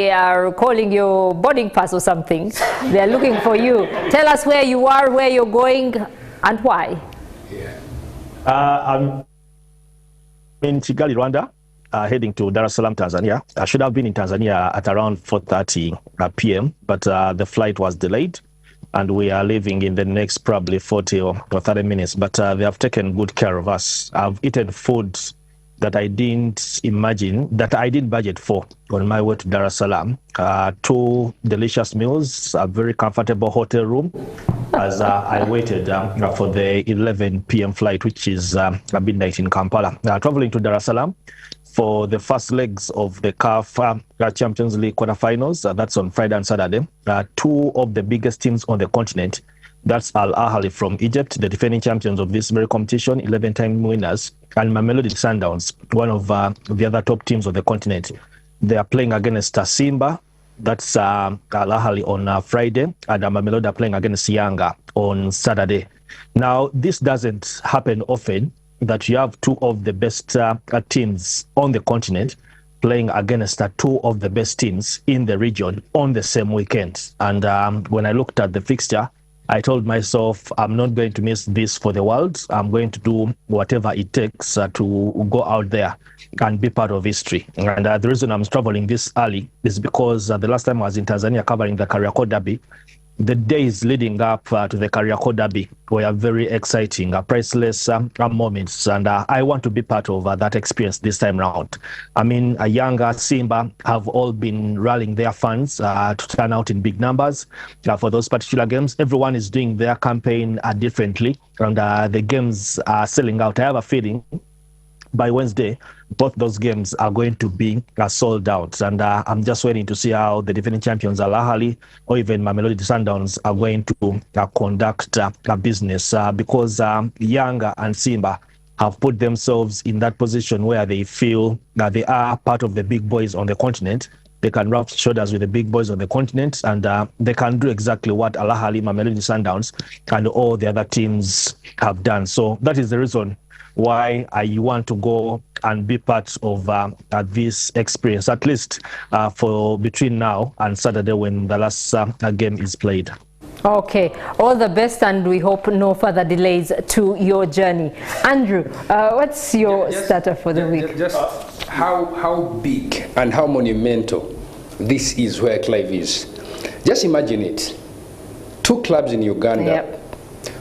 they are calling your boarding pass or something. They are looking for you. Tell us where you are, where you're going, and why. I'm in Kigali, Rwanda, heading to Dar es Salaam, Tanzania. I should have been in Tanzania at around 4:30 p.m., but the flight was delayed, and we are leaving in the next probably 40 or 30 minutes. But they have taken good care of us. I've eaten food that I didn't imagine, that I didn't budget for on my way to Dar es Salaam. 2 delicious meals, a very comfortable hotel room, as I waited for the 11 p.m. flight, which is a midnight in Kampala. Traveling to Dar es Salaam for the first legs of the CAF Champions League quarterfinals. That's on Friday and Saturday. 2 of the biggest teams on the continent. That's Al Ahly from Egypt, the defending champions of this very competition, 11-time winners, and Mamelodi Sundowns, one of the other top teams of the continent. They are playing against Simba, that's Al Ahly on Friday, and Mamelodi are playing against Yanga on Saturday. Now, this doesn't happen often, that you have 2 of the best teams on the continent playing against 2 of the best teams in the region on the same weekend. And when I looked at the fixture, I told myself, I'm not going to miss this for the world. I'm going to do whatever it takes to go out there and be part of history. And the reason I'm traveling this early is because the last time I was in Tanzania covering the Kariakoo Derby, the days leading up to the Kariakoo Derby were very exciting, priceless moments, and I want to be part of that experience this time round. I mean, Yanga, Simba have all been rallying their fans to turn out in big numbers for those particular games. Everyone is doing their campaign differently, and the games are selling out. I have a feeling by Wednesday, both those games are going to be sold out. And I'm just waiting to see how the defending champions, Al Ahly, or even Mamelodi Sundowns, are going to conduct business because Yanga and Simba have put themselves in that position where they feel that they are part of the big boys on the continent. They can rub shoulders with the big boys on the continent, and they can do exactly what Al Ahly, Mamelodi Sundowns, and all the other teams have done. So that is the reason why I want to go and be part of this experience, at least for between now and Saturday when the last game is played. Okay, all the best, and we hope no further delays to your journey. Andrew, what's your starter for the week? Just how big and how monumental this is where Clive is. Just imagine it. 2 clubs in Uganda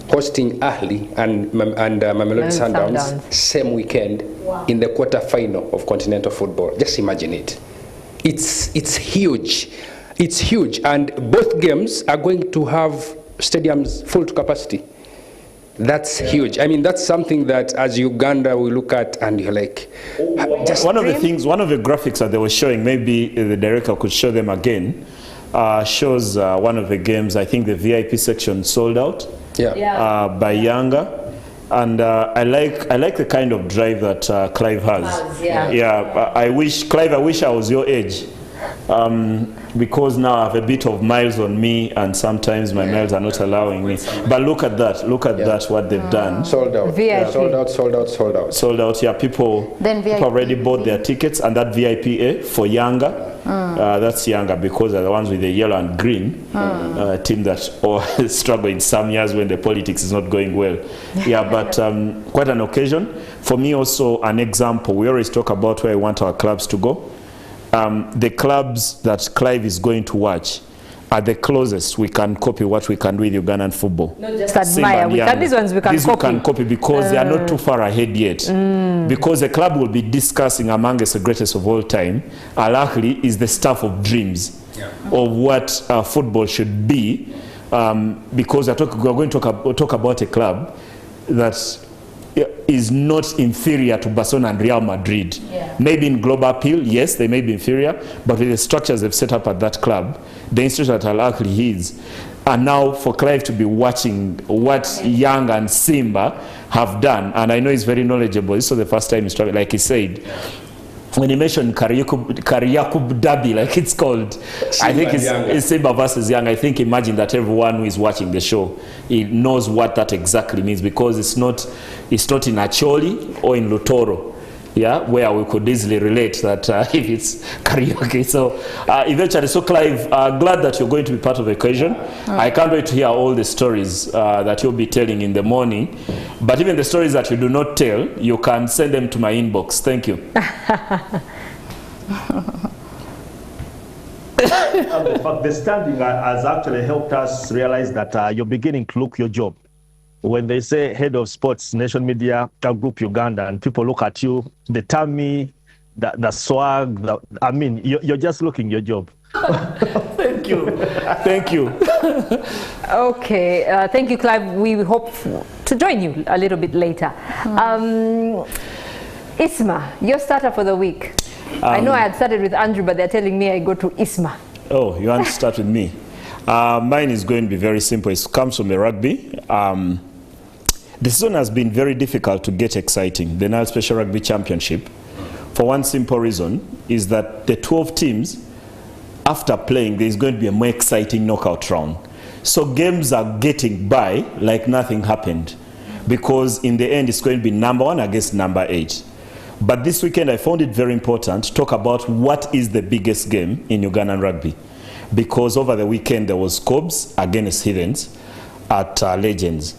hosting Ahly and Mamelodi Sundowns same weekend in the quarter-final of continental football. Just imagine it. It's huge. It's huge, and both games are going to have stadiums full to capacity. That's huge. I mean, that's something that as Uganda we look at and you're like, just one of the graphics that they were showing, maybe the director could show them again, shows one of the games. I think the VIP section sold out. By Yanga, and I like the kind of drive that Clive has. I wish I was your age, because now I have a bit of miles on me, and sometimes my miles are not allowing me. But look at that, what they've done. Sold out. VIP. Sold out. Yeah, people already bought their tickets, and that VIP for Yanga. That's Yanga, because they're the ones with the yellow and green team that struggle in some years when the politics is not going well. But quite an occasion. For me also an example, we always talk about where we want our clubs to go. The clubs that Clive is going to watch are the closest we can copy what we can do with Ugandan football. Not just admire, these ones we can copy. Because they are not too far ahead yet. Because the club will be discussing amongst the greatest of all time. Al Ahly is the stuff of dreams of what football should be. Because we're going to talk about a club that is not inferior to Barcelona and Real Madrid. Maybe in global appeal, yes, they may be inferior, but with the structures they've set up at that club, the institution that Al Ahly is, and now for Clive to be watching what Young and Simba have done, and I know he's very knowledgeable. This was the first time he's traveling, like he said. When he mentioned Kariakoo Derby, like it's called, I think it's Simba versus Young. I think imagine that everyone who is watching the show, he knows what that exactly means, because it's not in Acholi or in Lutoro. yeah, where we could easily relate that if it's karaoke. So eventually, so Clive, glad that you're going to be part of the occasion. I can't wait to hear all the stories that you'll be telling in the morning. But even the stories that you do not tell, you can send them to my inbox. Thank you. But the standing has actually helped us realize that you're beginning to look your job. When they say head of sports, Nation Media Group Uganda, and people look at you, the tummy, the swag, I mean, you're just looking your job. Thank you. Thank you. Okay, thank you, Clive. We hope to join you a little bit later. Isma, your starter for the week. I know I had started with Andrew, but they're telling me I go to Isma. Oh, you want to start with me? Mine is going to be very simple. It comes from the rugby. The season has been very difficult to get exciting, the Nile Special Rugby Championship, for one simple reason, is that the 12 teams, after playing, there's going to be a more exciting knockout round. So games are getting by like nothing happened, because in the end it's going to be number 1 against number 8. But this weekend I found it very important to talk about what is the biggest game in Ugandan rugby. Because over the weekend there was Cobs against Heathens at Legends.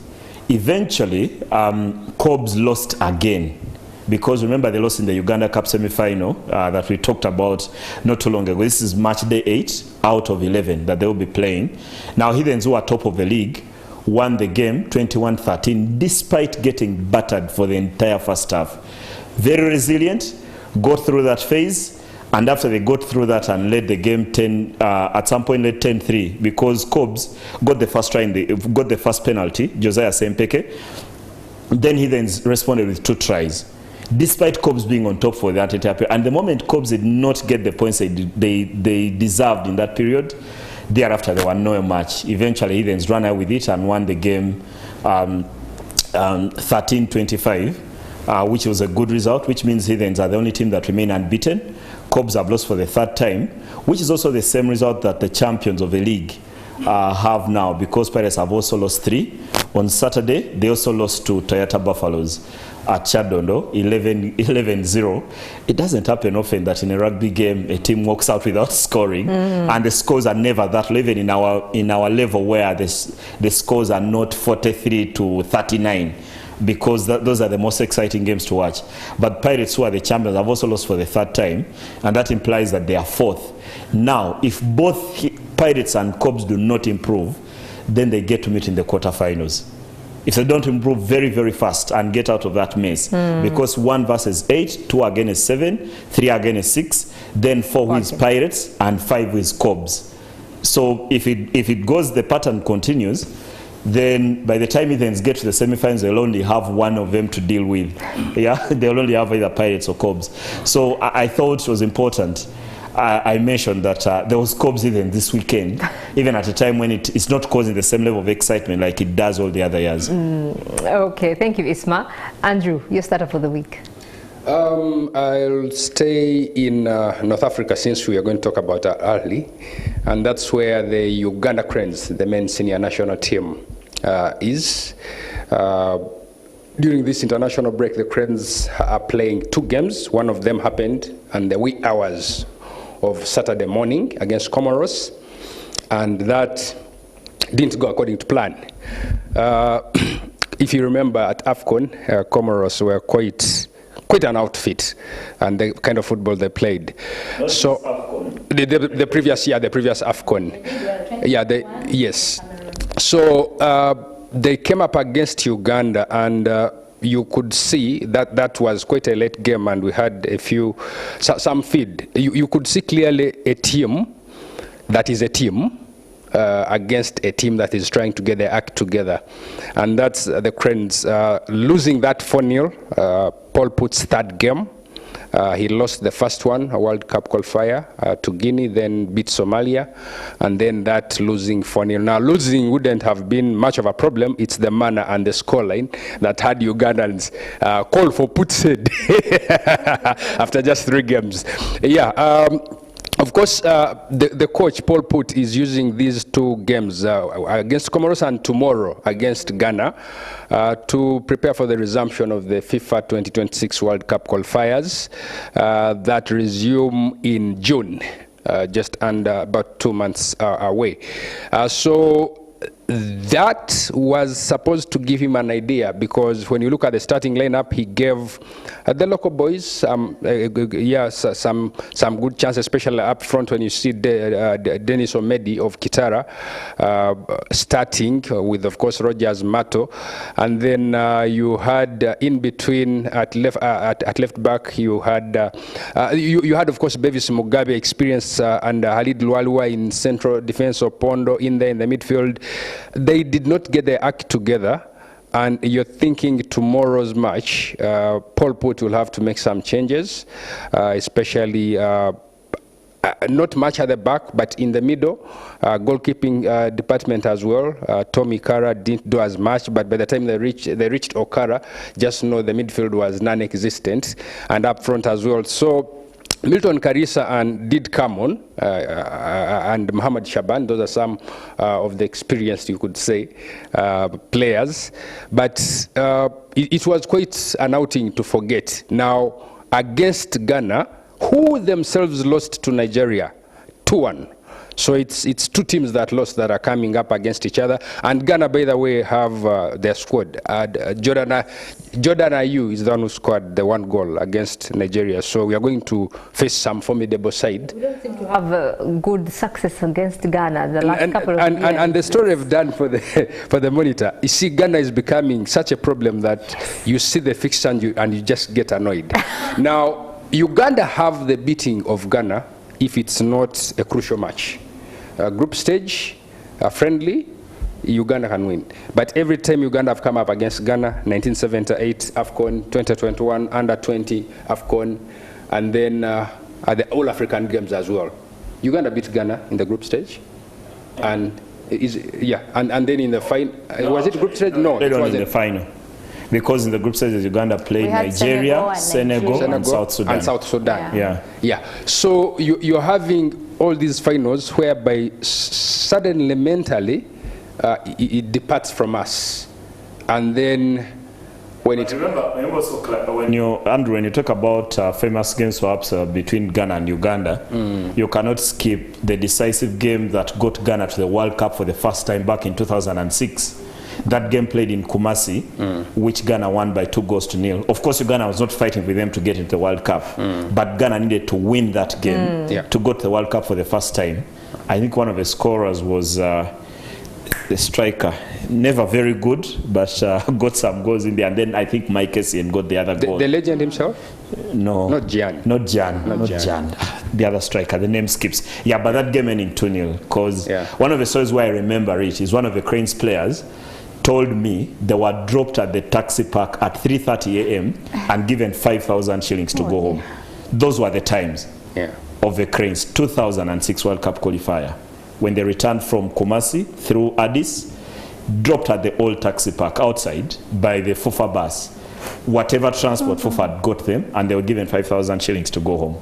Eventually, Cobs lost again, because remember they lost in the Uganda Cup semi-final that we talked about not too long ago. This is match day 8 out of 11 that they will be playing. Now Heathens, who are top of the league, won the game 21-13 despite getting battered for the entire first half. Very resilient, got through that phase. And after they got through that and led the game 10, at some point led 10-3, because Cobs got the first try, got the first penalty, Josiah Sempeke. Then he then responded with 2 tries, despite Cobs being on top for that entire period. And the moment Cobs did not get the points they deserved in that period, thereafter they won no match. Eventually Heathens ran out with it and won the game 13-25. Which was a good result, which means Heathens are the only team that remain unbeaten. Cobs have lost for the 3rd time, which is also the same result that the champions of the league have now, because Pirates have also lost 3. On Saturday, they also lost to Toyota Buffaloes at Chadondo, 11-0. It doesn't happen often that in a rugby game a team walks out without scoring, and the scores are never that low, even in our level where the scores are not 43-39. Because those are the most exciting games to watch. But Pirates, who are the champions, have also lost for the 3rd time, and that implies that they are 4th. Now, if both Pirates and Cobs do not improve, then they get to meet in the quarterfinals. If they don't improve very, very fast and get out of that mess, because 1 versus 8, 2 against 7, 3 against 6, then 4 with Pirates and 5 with Cobs. So if it goes, the pattern continues, then by the time Heathens get to the semi-finals, they'll only have one of them to deal with. Yeah, they'll only have either Pirates or Cobs. So I thought it was important. I mentioned that there was Cobs even this weekend, even at a time when it's not causing the same level of excitement like it does all the other years. Okay, thank you, Isma. Andrew, your starter for the week. I'll stay in North Africa, since we are going to talk about early, and that's where the Uganda Cranes, the men's senior national team, is. During this international break, the Cranes are playing 2 games. One of them happened in the wee hours of Saturday morning against Comoros, and that didn't go according to plan. If you remember, at AFCON, Comoros were quite an outfit, and the kind of football they played. Not so the previous year, the previous AFCON, yeah, yes. So they came up against Uganda, and you could see that was quite a late game, and we had some feed. You could see clearly a team that is a team against a team that is trying to get their act together, and that's the Cranes losing that 4-0. Paul Putt's 3rd game. He lost the first one, a World Cup qualifier, to Guinea, then beat Somalia, and then that losing 4-0. Now, losing wouldn't have been much of a problem. It's the manner and the scoreline that had Ugandans call for Putt's head after just 3 games. Yeah. Of course, the coach, Paul Put, is using these two games against Comoros and tomorrow against Ghana to prepare for the resumption of the FIFA 2026 World Cup qualifiers that resume in June, just under about 2 months away. So that was supposed to give him an idea, because when you look at the starting lineup, he gave the local boys some good chance, especially up front when you see Dennis Omedi of Kitara starting with, of course, Rogers Mato, and then you had in between at left back you had you had, of course, Bevis Mugabe, experience, and Halid Lualua in central defense, or Pondo in there in the midfield. They did not get their act together, and you're thinking tomorrow's match, Paul Put will have to make some changes, especially not much at the back, but in the middle, goalkeeping department as well. Tommy Kara didn't do as much, but by the time they reached Okara, just know the midfield was non-existent, and up front as well. So Milton Karisa did come on, and Muhammad Shaban. Those are some of the experienced, you could say, players. But it was quite an outing to forget. Now, against Ghana, who themselves lost to Nigeria 2-1. So it's two teams that lost that are coming up against each other. And Ghana, by the way, have their squad. Jordan Ayew is the one who scored the 1 goal against Nigeria. So we are going to face some formidable side. We don't seem to have a good success against Ghana the last couple of years. And the story I've done for the monitor, you see, Ghana is becoming such a problem that you see the fixture and you just get annoyed. Now, Uganda have the beating of Ghana if it's not a crucial match. Group stage, friendly, Uganda can win. But every time Uganda have come up against Ghana, 1978 AFCON, 2021 Under-20 AFCON, and then at the All-African Games as well. Uganda beat Ghana in the group stage, and and then in the final, was it group stage? No, it wasn't. In the final. Because in the group stages, Uganda played Nigeria, Senegal, and South Sudan. Yeah. So you're having all these finals whereby suddenly, mentally, it departs from us. And then when it... Andrew, when you talk about famous games perhaps between Ghana and Uganda, you cannot skip the decisive game that got Ghana to the World Cup for the first time back in 2006. That game played in Kumasi, which Ghana won by 2-0. Of course, Uganda was not fighting with them to get into the World Cup, but Ghana needed to win that game to go to the World Cup for the first time. I think one of the scorers was the striker. Never very good, but got some goals in there. And then I think Mike Essien got the other goal. The legend himself? No. Not Jan. Not Jan. The other striker, the name skips. Yeah, but that game ended 2-0. Because one of the stories where I remember it is one of the Cranes players told me they were dropped at the taxi park at 3:30 a.m. and given 5,000 shillings to go home. Those were the times of the Cranes 2006 World Cup qualifier. When they returned from Kumasi through Addis, dropped at the old taxi park outside by the FUFA bus. Whatever transport FUFA had got them, and they were given 5,000 shillings to go home.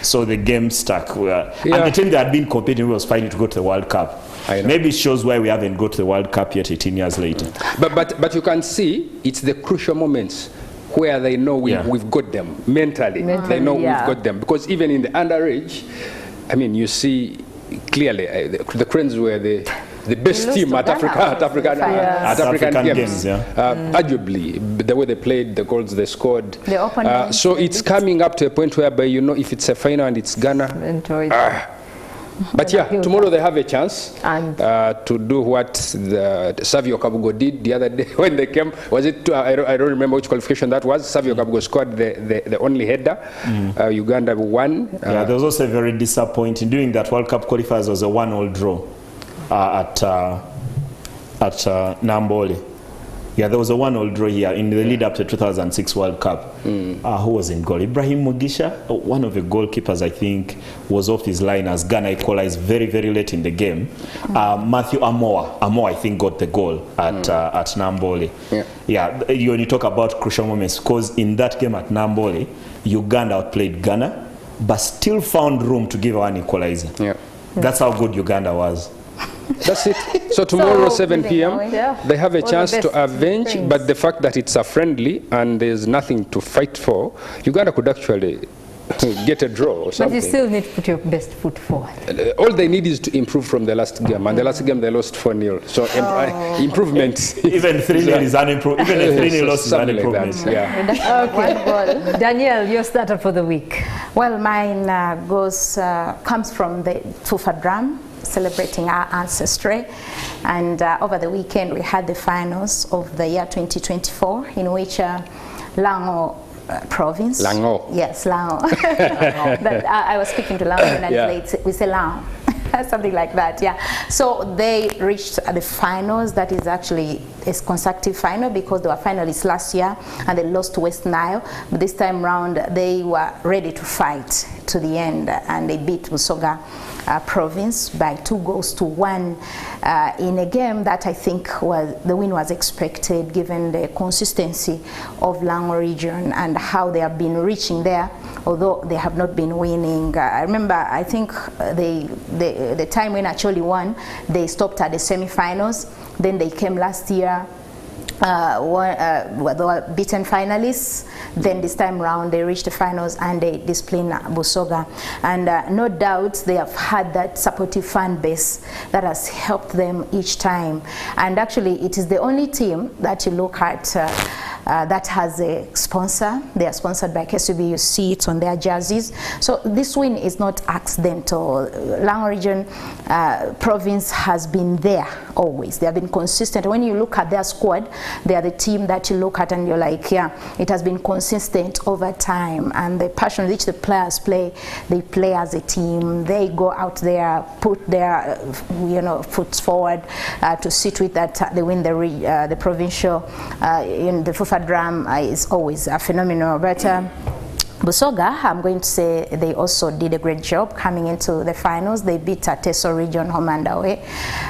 So the game stuck. And the team that had been competing was fighting to go to the World Cup. Maybe it shows why we haven't got to the World Cup yet 18 years later. But you can see it's the crucial moments where they know we've got them mentally. They know we've got them, because even in the underage, I mean, you see clearly the Cranes were the best team at African Games. Arguably, the way they played, the goals they scored. So it's coming up to a point whereby, you know, if it's a final and it's Ghana, but tomorrow they have a chance to do what the Savio Kabugo did the other day when they came. Was it? I don't remember which qualification that was. Savio Kabugo scored the only header. Uganda won. There was also a very disappointing. During that World Cup qualifiers, there was a 1-1 draw at Nambole. Yeah, there was a 1-1 draw here in the lead up to 2006 World Cup. Who was in goal? Ibrahim Mugisha, one of the goalkeepers, I think, was off his line as Ghana equalized very, very late in the game. Matthew Amoa, I think, got the goal at Nambole. When you talk about crucial moments, because in that game at Nambole, Uganda outplayed Ghana but still found room to give one equalizer. Yeah. That's how good Uganda was. That's it. So tomorrow, 7 p.m., they have a chance to avenge, but the fact that it's a friendly and there's nothing to fight for, Uganda could actually get a draw or something. But you still need to put your best foot forward. All they need is to improve from the last game, and the last game they lost 4-0. So improvement. Even 3-0 is an improvement. Even a 3-0 loss is an improvement. Like yeah. Okay. Danielle, your starter for the week. Well, mine comes from the Tufa drum, celebrating our ancestry. And over the weekend, we had the finals of the year 2024, in which Lango province. Lango. Yes, Lango. But I was speaking to Lango, and we say Lango. Something like that, yeah. So they reached the finals. That is actually a consecutive final, because they were finalists last year and they lost to West Nile. But this time round, they were ready to fight to the end, and they beat Busoga province by 2-1 in a game that I think the win was expected, given the consistency of Lango region and how they have been reaching there, although they have not been winning. I remember, I think the time when actually won, they stopped at the semi-finals. Then they came last year. They were beaten finalists. Then this time round they reached the finals and they disciplined Busoga, and no doubt they have had that supportive fan base that has helped them each time. And actually it is the only team that you look at that has a sponsor. They are sponsored by KCB. You see it on their jerseys. So this win is not accidental. Lango region province has been there always. They have been consistent. When you look at their squad, they are the team that you look at and you're like, yeah, it has been consistent over time. And the passion with which the players play, they play as a team. They go out there, put their foot forward to see to it that they win the provincial. In the FUFA drum is always phenomenal. But Busoga, I'm going to say they also did a great job coming into the finals. They beat Teso region home and away.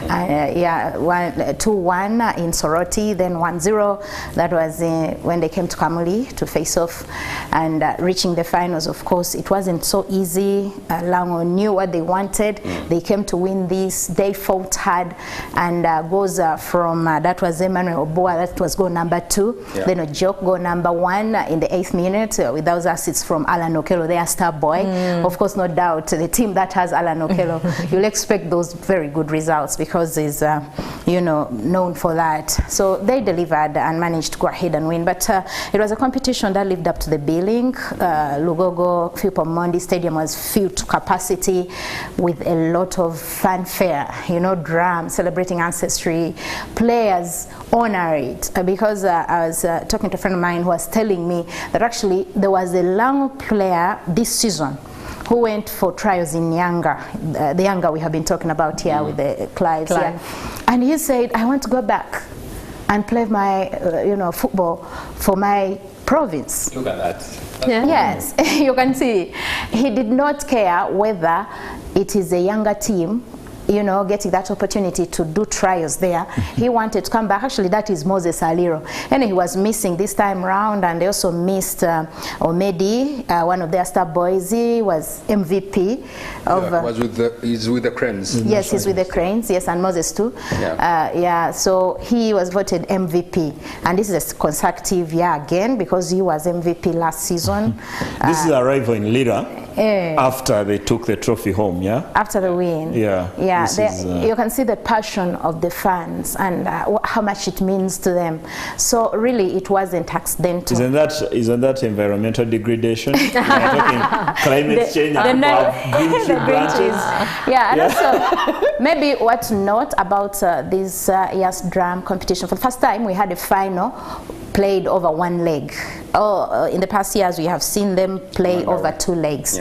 2-1 in Soroti, then 1-0. That was when they came to Kamuli to face off, and reaching the finals. Of course, it wasn't so easy. Lango knew what they wanted. They came to win this. They fought hard, and goes from that was Emmanuel Oboa. That was goal number 2. Yeah. Then Ojok goal number 1 in the 8th minute with those assists from Alan Okello, their star boy. Of course, no doubt, the team that has Alan Okello, you'll expect those very good results, because he's known for that. So they delivered and managed to go ahead and win. But it was a competition that lived up to the billing. Lugogo Philip Omondi Stadium was filled to capacity with a lot of fanfare, drums, celebrating ancestry. Players honor it, because I was talking to a friend of mine who was telling me that actually there was a Lango player this season who went for trials in Yanga, the Yanga we have been talking about here with the Clives. Yeah. And he said, I want to go back and play my football for my province. Look at that. Yes, you can see he did not care whether it is a younger team getting that opportunity to do trials there. He wanted to come back. Actually, that is Moses Aliro. And he was missing this time round, and they also missed Omedi, one of their star boys. He was MVP of... he's with the Cranes. Yes, he's with the Cranes, yes, and Moses too. Yeah. So he was voted MVP. And this is a consecutive year again, because he was MVP last season. This is a rival in Lira. After they took the trophy home, yeah? After the win. Yeah. You can see the passion of the fans and how much it means to them. So really, it wasn't accidental. Isn't that environmental degradation? We're talking climate change and green tree branches. And also, maybe what to note about this year's drum competition. For the first time, we had a final played over one leg. In the past years, we have seen them play over 2 legs.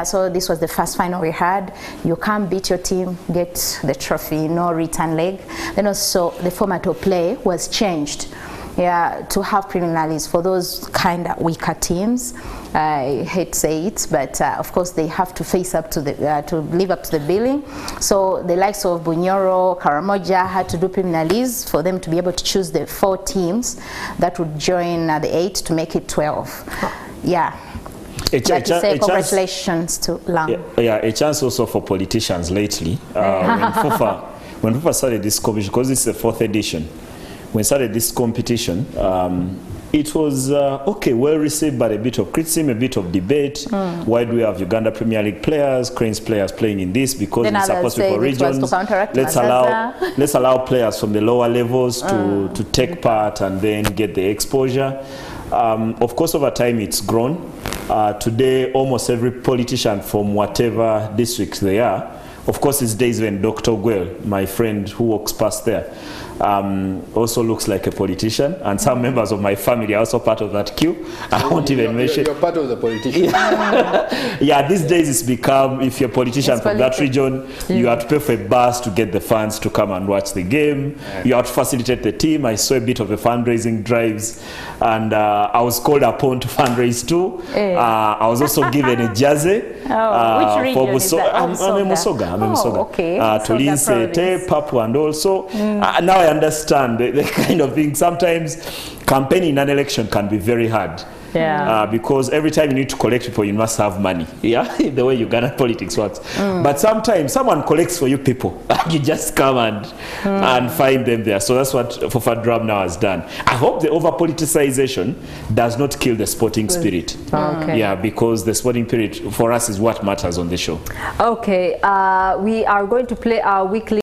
So this was the first final we had. You can't beat your team, get the trophy, no return leg. Then also the format of play was changed. To have preliminaries for those kind of weaker teams. I hate to say it, but of course they have to face up to the to live up to the billing. So the likes of Bunyoro, Karamoja had to do preliminaries for them to be able to choose the 4 teams that would join the 8 to make it 12. Like to say congratulations to Lam. Yeah, a chance also for politicians lately. When FIFA started this competition, because it's the 4th edition, when started this competition, it was okay, well received, but a bit of criticism, a bit of debate. Why do we have Uganda Premier League players, Cranes players playing in this? Because then it's supposed to be for regions. Let's allow players from the lower levels to take part and then get the exposure. Of course, over time it's grown. Today, almost every politician from whatever district they are, of course, it's days when Dr. Gwel, my friend who walks past there, also looks like a politician, and some members of my family are also part of that queue. I won't even mention. You're part of the politician. Yeah, these days it's become, if you're a politician from that region, you have to pay for a bus to get the funds to come and watch the game. You have to facilitate the team. I saw a bit of a fundraising drives, and I was called upon to fundraise too. I was also given a jersey. Which region is that? I'm in Musoga. Okay. Tulinse, Papua, and also now I understand the kind of thing. Sometimes campaigning in an election can be very hard. Because every time you need to collect people, you must have money. Yeah, the way Uganda politics works. But sometimes someone collects for you people, and you just come and find them there. So that's what Fotball now has done. I hope the over-politicization does not kill the sporting spirit. Yeah, because the sporting spirit for us is what matters on the show. Okay, we are going to play our weekly